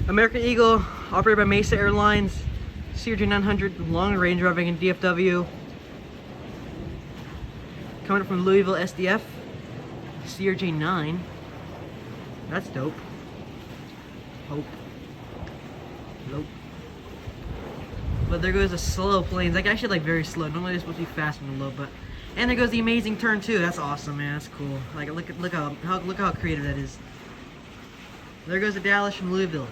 American Eagle, operated by Mesa Airlines, CRJ-900, long range driving in DFW. Coming up from Louisville SDF, CRJ-9. That's dope. Hope. Nope. But there goes the slow planes. Like actually like very slow. Normally they're supposed to be fast and low, but and there goes the amazing turn too. That's awesome, man. That's cool. Like look how creative that is. There goes the Dallas from Louisville.